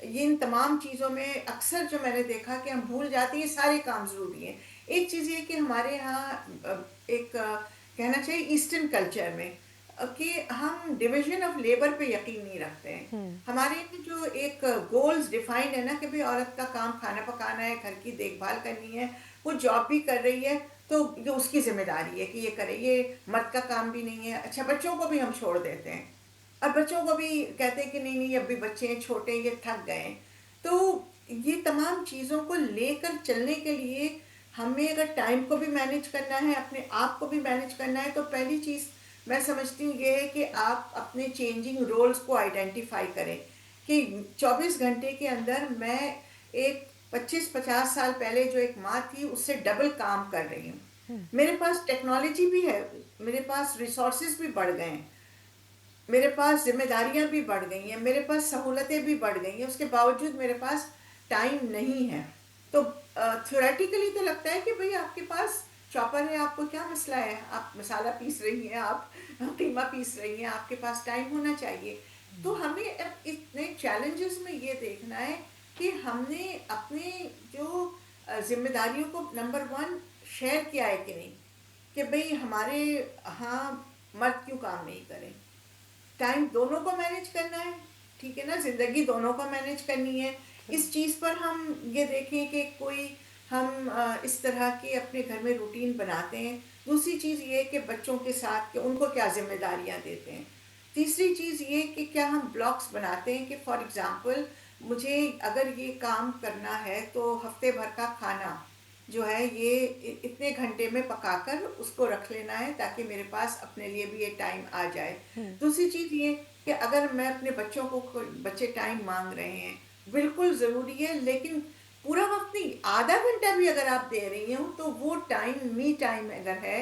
یہ ان تمام چیزوں میں اکثر جو میں نے دیکھا کہ ہم بھول جاتے ہیں، یہ سارے کام ضروری ہیں. ایک چیز یہ کہ ہمارے ہاں ایک کہنا چاہیے ایسٹرن کلچر میں کہ ہم ڈویژن آف لیبر پہ یقین نہیں رکھتے ہیں. ہمارے جو ایک گولز ڈیفائنڈ ہے نا کہ بھئی عورت کا کام کھانا پکانا ہے، گھر کی دیکھ بھال کرنی ہے، وہ جاب بھی کر رہی ہے تو یہ اس کی ذمہ داری ہے کہ یہ کرے، یہ مرد کا کام بھی نہیں ہے. اچھا بچوں کو بھی ہم چھوڑ دیتے ہیں، اور بچوں کو بھی کہتے ہیں کہ نہیں نہیں اب بھی بچے ہیں چھوٹے، یہ تھک گئے ہیں. تو یہ تمام چیزوں کو لے کر چلنے کے لیے ہمیں اگر ٹائم کو بھی مینیج کرنا ہے، اپنے آپ کو بھی مینیج کرنا ہے، تو پہلی چیز میں سمجھتی ہوں یہ ہے کہ آپ اپنے چینجنگ رولز کو آئیڈینٹیفائی کریں کہ 24 گھنٹے کے اندر میں ایک 25-50 سال پہلے جو ایک ماں تھی اس سے ڈبل کام کر رہی ہوں. میرے پاس ٹیکنالوجی بھی ہے، میرے پاس ریسورسز بھی بڑھ گئے ہیں، میرے پاس ذمہ داریاں بھی بڑھ گئی ہیں، میرے پاس سہولتیں بھی بڑھ گئی ہیں، اس کے باوجود میرے پاس ٹائم نہیں ہے. تو تھیوریٹیکلی تو لگتا ہے کہ بھئی آپ کے پاس چاپر ہے، آپ کو کیا مسئلہ ہے، آپ مسالہ پیس رہی ہیں، آپ قیمہ پیس رہی ہیں، آپ کے پاس ٹائم ہونا چاہیے. تو ہمیں اتنے چیلنجز میں یہ دیکھنا ہے کہ ہم نے اپنے جو ذمہ داریوں کو نمبر 1 شیئر کیا ہے کہ نہیں، کہ بھئی ہمارے ہاں مرد کیوں کام نہیں کریں. ٹائم دونوں کو مینیج کرنا ہے، ٹھیک ہے نا، زندگی دونوں کو مینیج کرنی ہے. اس چیز پر ہم یہ دیکھیں کہ کوئی ہم اس طرح کے اپنے گھر میں روٹین بناتے ہیں. دوسری چیز یہ کہ بچوں کے ساتھ کہ ان کو کیا ذمہ داریاں دیتے ہیں. تیسری چیز یہ کہ کیا ہم بلاکس بناتے ہیں کہ فار ایگزامپل مجھے اگر یہ کام کرنا ہے تو ہفتے بھر کا کھانا جو ہے یہ اتنے گھنٹے میں پکا کر اس کو رکھ لینا ہے تاکہ میرے پاس اپنے لیے بھی یہ ٹائم آ جائے. دوسری چیز یہ کہ اگر میں اپنے بچوں کو بچے ٹائم مانگ رہے ہیں، بالکل ضروری ہے، لیکن پورا وقت نہیں، آدھا گھنٹہ بھی اگر آپ دے رہی ہوں تو وہ ٹائم می ٹائم اگر ہے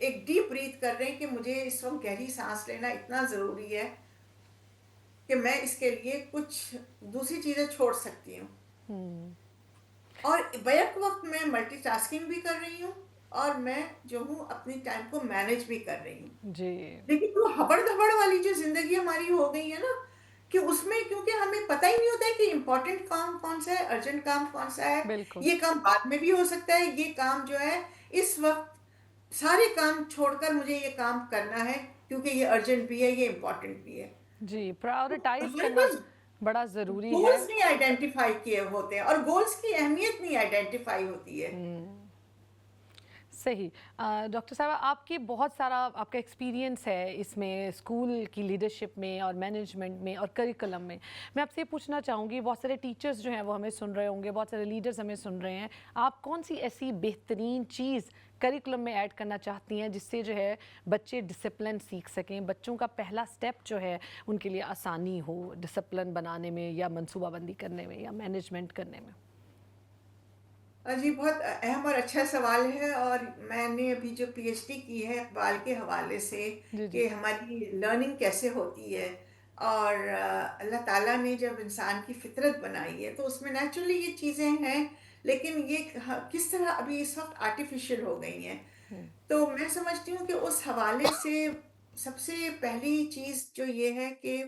ایک ڈیپ بریتھ کر رہے ہیں کہ مجھے اس وقت گہری سانس لینا اتنا ضروری ہے کہ میں اس کے لیے کچھ دوسری چیزیں چھوڑ سکتی ہوں، اور بیک وقت میں ملٹی ٹاسکنگ بھی کر رہی ہوں، اور میں جو ہوں اپنی ٹائم کو مینج بھی کر رہی ہوں. جی لیکن وہ ہبڑ دھبڑ والی جو زندگی ہماری ہو گئی ہے نا، کہ اس میں کیونکہ ہمیں پتہ ہی نہیں ہوتا ہے کہ امپورٹنٹ کام کون سا ہے، ارجنٹ کام کون سا ہے، بالکل یہ کام بعد میں بھی ہو سکتا ہے، یہ کام جو ہے اس وقت سارے کام چھوڑ کر مجھے یہ کام کرنا ہے کیونکہ یہ ارجنٹ بھی ہے، یہ امپورٹنٹ بھی ہے. جی تو پرائورٹائز ہمارے کرنا پاس بڑا ضروری ہے. گولز نہیں آئیڈینٹیفائی کیے ہوتے ہیں، اور گولز کی اہمیت نہیں آئیڈینٹیفائی ہوتی ہے. صحیح. ڈاکٹر صاحبہ آپ کی بہت سارا آپ کا ایکسپیرینس ہے اس میں، اسکول کی لیڈرشپ میں اور مینجمنٹ میں اور کریکولم میں. میں آپ سے یہ پوچھنا چاہوں گی، بہت سارے ٹیچرز جو ہیں وہ ہمیں سن رہے ہوں گے، بہت سارے لیڈرز ہمیں سن رہے ہیں، آپ کون سی ایسی بہترین چیز کریکولم میں ایڈ کرنا چاہتی ہیں جس سے جو ہے بچے ڈسپلن سیکھ سکیں، بچوں کا پہلا سٹیپ جو ہے ان کے لیے آسانی ہو ڈسپلن بنانے میں یا منصوبہ بندی کرنے میں یا مینجمنٹ کرنے میں؟ جی بہت اہم اور اچھا سوال ہے، اور میں نے ابھی جو پی ایچ ڈی کی ہے اقبال کے حوالے سے جی جی کہ ہماری لرننگ کیسے ہوتی ہے، اور اللہ تعالیٰ نے جب انسان کی فطرت بنائی ہے تو اس میں نیچرلی یہ چیزیں ہیں، لیکن یہ کس طرح ابھی اس وقت آرٹیفیشل ہو گئی ہیں. تو میں سمجھتی ہوں کہ اس حوالے سے سب سے پہلی چیز جو یہ ہے کہ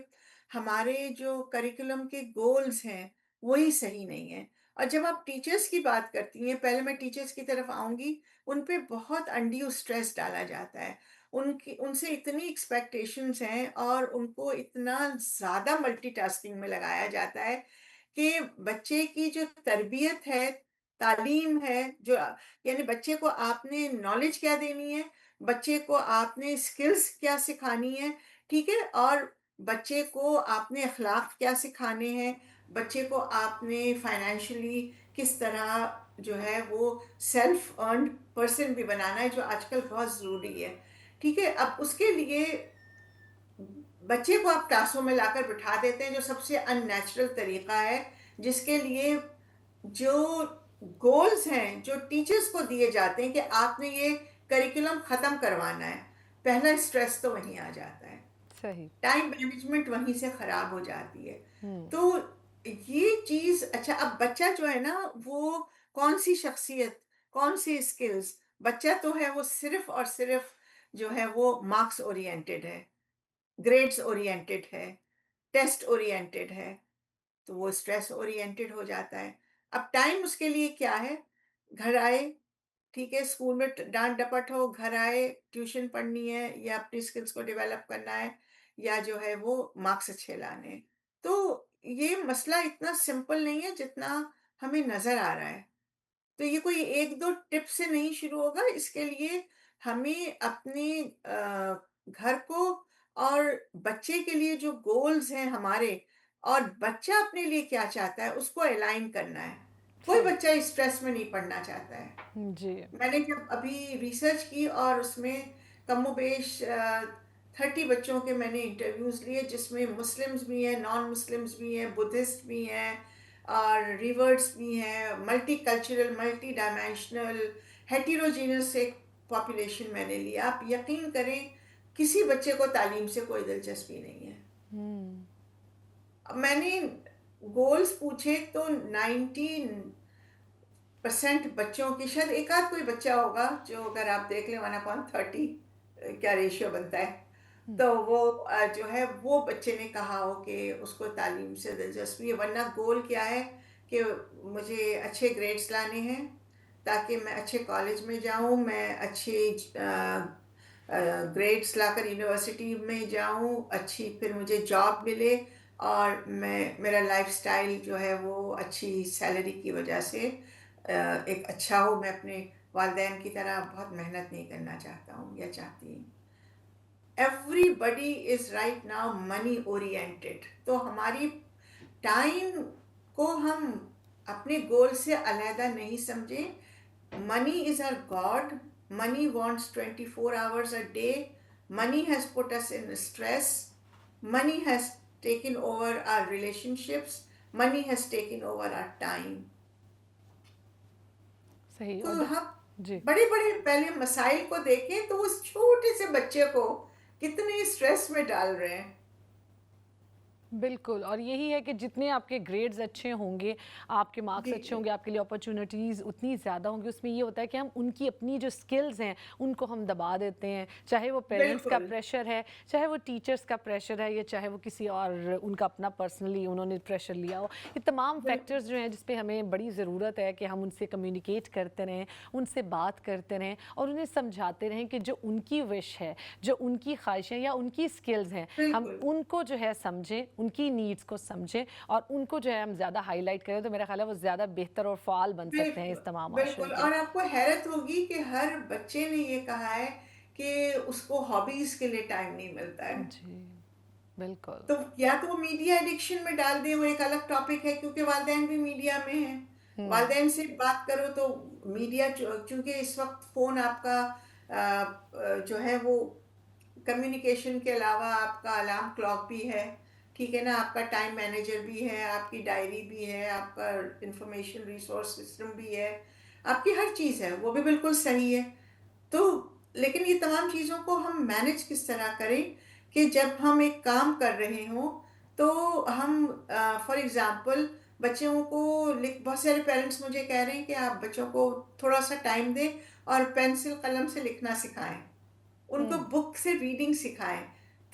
ہمارے جو کریکولم کے گولز ہیں وہی صحیح نہیں ہیں. اور جب آپ ٹیچرز کی بات کرتی ہیں، پہلے میں ٹیچرز کی طرف آؤں گی، ان پہ بہت انڈیو سٹریس ڈالا جاتا ہے. ان سے اتنی ایکسپیکٹیشنز ہیں اور ان کو اتنا زیادہ ملٹی ٹاسکنگ میں لگایا جاتا ہے کہ بچے کی جو تربیت ہے، تعلیم ہے، جو یعنی بچے کو آپ نے نالج کیا دینی ہے، بچے کو آپ نے اسکلز کیا سکھانی ہے، ٹھیک ہے، اور بچے کو آپ نے اخلاق کیا سکھانے ہیں، بچے کو آپ نے فائنینشلی کس طرح جو ہے وہ سیلف ارنڈ پرسن بھی بنانا ہے، جو آج کل بہت ضروری ہے. ٹھیک ہے، اب اس کے لیے بچے کو آپ کلاسوں میں لا کر بٹھا دیتے ہیں جو سب سے ان نیچرل طریقہ ہے، جس کے لیے جو گولز ہیں جو ٹیچرز کو دیے جاتے ہیں کہ آپ نے یہ کریکولم ختم کروانا ہے، پہلا اسٹریس تو وہیں آ جاتا ہے، صحیح. ٹائم مینجمنٹ وہیں سے خراب ہو جاتی ہے. تو یہ چیز اچھا، اب بچہ جو ہے نا وہ کون سی شخصیت، کون سی اسکلز، بچہ تو ہے وہ صرف اور صرف جو ہے وہ مارکس اورینٹڈ ہے، گریڈز اورینٹڈ ہے، ٹیسٹ اورینٹڈ ہے، تو وہ اسٹریس اورینٹڈ ہو جاتا ہے. اب ٹائم اس کے لیے کیا ہے، گھر آئے، ٹھیک ہے، اسکول میں ڈانٹ ڈپٹ ہو، گھر آئے ٹیوشن پڑھنی ہے یا اپنی اسکلس کو ڈیولپ کرنا ہے یا جو ہے وہ مارکس اچھے لانے ہیں. تو یہ مسئلہ اتنا سمپل نہیں ہے جتنا ہمیں نظر آ رہا ہے. تو یہ کوئی ایک دو ٹپ سے نہیں شروع ہوگا، اس کے لیے ہمیں اپنے گھر کو اور بچے کے لیے جو گولز ہیں ہمارے، اور بچہ اپنے لیے کیا چاہتا ہے اس کو الائن کرنا ہے. کوئی صحیح. بچہ اسٹریس میں نہیں پڑھنا چاہتا ہے. جی میں نے جب ابھی ریسرچ کی اور اس میں کم و بیش 30 بچوں کے میں نے انٹرویوز لیے، جس میں مسلمز بھی ہیں، نان مسلمز بھی ہیں، بدھسٹ بھی ہیں، اور ریورڈس بھی ہیں، ملٹی کلچرل، ملٹی ڈائمینشنل، ہیٹیروجینس ایک پاپولیشن میں نے لیا. آپ یقین کریں کسی بچے کو تعلیم سے کوئی دلچسپی نہیں ہے. اب میں نے گولز پوچھے تو 90% بچوں کی، شاید ایک آدھ کوئی بچہ ہوگا جو اگر آپ دیکھ لیں 1/30 کیا ریشیو بنتا ہے، تو وہ جو ہے وہ بچے نے کہا ہو کہ اس کو تعلیم سے دلچسپی ہے. ورنہ گول کیا ہے کہ مجھے اچھے گریڈز لانے ہیں تاکہ میں اچھے کالج میں جاؤں، میں اچھے گریڈز لا کر یونیورسٹی میں جاؤں، اچھی پھر مجھے جاب ملے، اور میرا لائف سٹائل جو ہے وہ اچھی سیلری کی وجہ سے ایک اچھا ہو. میں اپنے والدین کی طرح بہت محنت نہیں کرنا چاہتا ہوں یا چاہتی ہوں. Every is right now money oriented. تو ہماری ٹائم کو ہم اپنے گول سے علیحدہ نہیں سمجھیں. منی از our God. Money wants 24 hours a day. Money has put us in stress. Money has taken over our relationships. Money has taken over our time. صحیح. تو اور ہم جی بڑے بڑے پہلے مسائل کو دیکھیں تو اس چھوٹے سے بچے کو کتنے اسٹریس میں ڈال رہے ہیں. بالکل. اور یہی ہے کہ جتنے آپ کے گریڈز اچھے ہوں گے، آپ کے مارکس جی اچھے جی ہوں گے، آپ کے لیے اپرچونیٹیز اتنی زیادہ ہوں گی. اس میں یہ ہوتا ہے کہ ہم ان کی اپنی جو سکلز ہیں ان کو ہم دبا دیتے ہیں، چاہے وہ پیرنٹس کا بالکل پریشر ہے، چاہے وہ ٹیچرس کا پریشر ہے، یا چاہے وہ کسی اور ان کا اپنا پرسنلی انہوں نے پریشر لیا ہو. یہ تمام بالکل فیکٹرز جو ہیں جس پہ ہمیں بڑی ضرورت ہے کہ ہم ان سے کمیونیکیٹ کرتے رہیں، ان سے بات کرتے رہیں اور انہیں سمجھاتے رہیں کہ جو ان کی وش ہے، جو ان کی خواہشیں یا ان کی سکلز ہیں، ہم بالکل ان کو جو ہے سمجھیں، ان کی نیڈس کو سمجھیں اور ان کو جو ہے ہم زیادہ ہائی لائٹ کریں تو میرا خیال ہے وہ زیادہ بہتر اور فعال بن سکتے ہیں بالکل اس تمام معاشرے بالکل. کے اور لیے. آپ کو حیرت ہوگی کہ ہر بچے نے یہ کہا ہے کہ اس کو ہابیز کے لیے ٹائم نہیں ملتا ہے. جی بالکل. تو یا تو وہ میڈیا ایڈکشن میں ڈال دیں، وہ ایک الگ ٹاپک ہے کیونکہ والدین بھی میڈیا میں ہیں. والدین سے بات کرو تو میڈیا چونکہ اس وقت فون آپ کا جو ہے وہ کمیونیکیشن کے علاوہ آپ کا الارم کلاک بھی ہے، ٹھیک ہے نا، آپ کا ٹائم مینیجر بھی ہے، آپ کی ڈائری بھی ہے، آپ کا انفارمیشن ریسورس سسٹم بھی ہے، آپ کی ہر چیز ہے، وہ بھی بالکل صحیح ہے. تو لیکن یہ تمام چیزوں کو ہم مینج کس طرح کریں کہ جب ہم ایک کام کر رہے ہوں تو ہم فار ایگزامپل بچوں کو بہت سارے پیرنٹس مجھے کہہ رہے ہیں کہ آپ بچوں کو تھوڑا سا ٹائم دیں اور پینسل قلم سے لکھنا سکھائیں، ان کو بک سے ریڈنگ سکھائیں.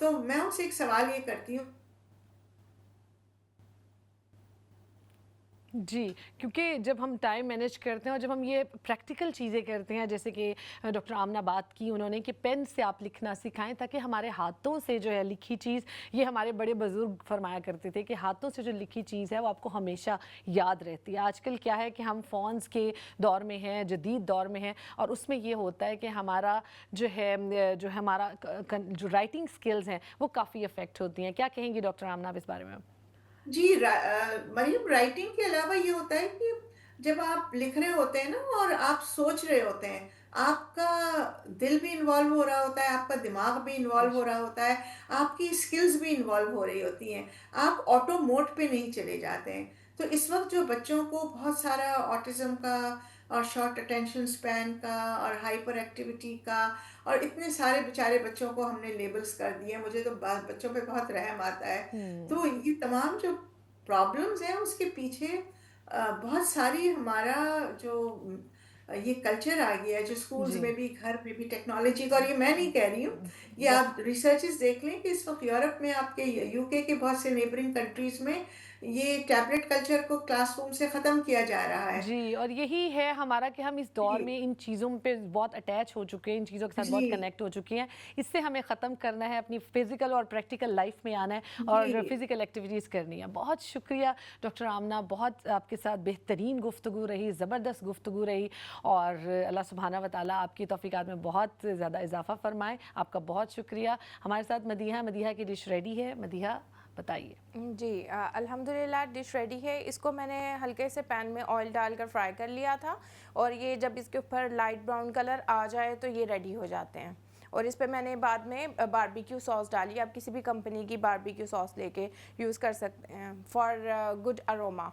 تو میں ان سے ایک سوال یہ کرتی ہوں. جی کیونکہ جب ہم ٹائم مینیج کرتے ہیں اور جب ہم یہ پریکٹیکل چیزیں کرتے ہیں جیسے کہ ڈاکٹر آمنہ بات کی انہوں نے کہ پین سے آپ لکھنا سکھائیں تاکہ ہمارے ہاتھوں سے جو ہے لکھی چیز، یہ ہمارے بڑے بزرگ فرمایا کرتے تھے کہ ہاتھوں سے جو لکھی چیز ہے وہ آپ کو ہمیشہ یاد رہتی ہے. آج کل کیا ہے کہ ہم فونز کے دور میں ہیں، جدید دور میں ہیں، اور اس میں یہ ہوتا ہے کہ ہمارا جو ہمارا جو رائٹنگ سکلز ہیں وہ کافی افیکٹ ہوتی ہیں. کیا کہیں گی ڈاکٹر آمنہ اس بارے میں؟ جی مریم، رائٹنگ کے علاوہ یہ ہوتا ہے کہ جب آپ لکھ رہے ہوتے ہیں نا اور آپ سوچ رہے ہوتے ہیں، آپ کا دل بھی انوالو ہو رہا ہوتا ہے، آپ کا دماغ بھی انوالو ہو رہا ہوتا ہے، آپ کی اسکلز بھی انوالو ہو رہی ہوتی ہیں، آپ آٹو موڈ پہ نہیں چلے جاتے ہیں. تو اس وقت جو بچوں کو بہت سارا آٹزم کا اور شارٹ اٹینشن سپین کا اور ہائپر ایکٹیویٹی کا اور اتنے سارے بیچارے بچوں کو ہم نے لیبلز کر دیے، مجھے تو بچوں پہ بہت رحم آتا ہے. تو یہ تمام جو پرابلمز ہیں اس کے پیچھے بہت ساری ہمارا جو یہ کلچر آ گیا ہے جو اسکولز جی میں بھی گھر میں بھی ٹیکنالوجی کا. اور یہ میں نہیں کہہ رہی ہوں، یہ آپ ریسرچز دیکھ لیں کہ اس وقت یورپ میں، آپ کے یو کے بہت سے نیبرنگ کنٹریز میں یہ ٹیبلٹ کلچر کو کلاس روم سے ختم کیا جا رہا ہے. جی. اور یہی ہے ہمارا کہ ہم اس دور جی میں ان چیزوں پہ بہت اٹیچ ہو چکے ہیں، ان چیزوں کے ساتھ جی بہت کنیکٹ ہو چکے ہیں. اس سے ہمیں ختم کرنا ہے، اپنی فزیکل اور پریکٹیکل لائف میں آنا ہے اور جی فزیکل ایکٹیویٹیز کرنی ہے. بہت شکریہ ڈاکٹر آمنہ، بہت آپ کے ساتھ بہترین گفتگو رہی، زبردست گفتگو رہی، اور اللہ سبحانہ و تعالیٰ آپ کی توفیقات میں بہت زیادہ اضافہ فرمائے. آپ کا بہت شکریہ. ہمارے ساتھ مدیحہ کی ڈش ریڈی ہے. مدیحہ بتائیے. جی الحمدللہ ڈش ریڈی ہے. اس کو میں نے ہلکے سے پین میں آئل ڈال کر فرائی کر لیا تھا، اور یہ جب اس کے اوپر لائٹ براؤن کلر آ جائے تو یہ ریڈی ہو جاتے ہیں. اور اس پہ میں نے بعد میں باربیکیو ساس ڈالی. آپ کسی بھی کمپنی کی باربیکیو ساس لے کے یوز کر سکتے ہیں فار گڈ اروما.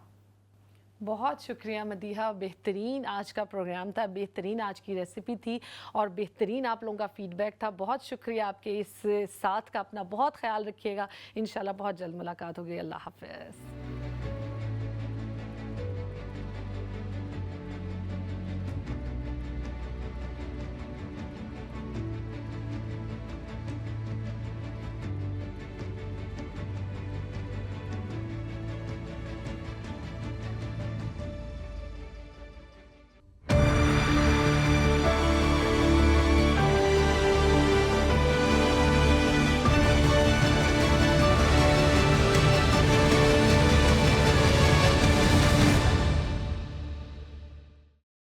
بہت شکریہ مدیحہ. بہترین آج کا پروگرام تھا، بہترین آج کی ریسیپی تھی، اور بہترین آپ لوگوں کا فیڈ بیک تھا. بہت شکریہ آپ کے اس ساتھ کا. اپنا بہت خیال رکھیے گا. انشاءاللہ بہت جلد ملاقات ہوگی. اللہ حافظ.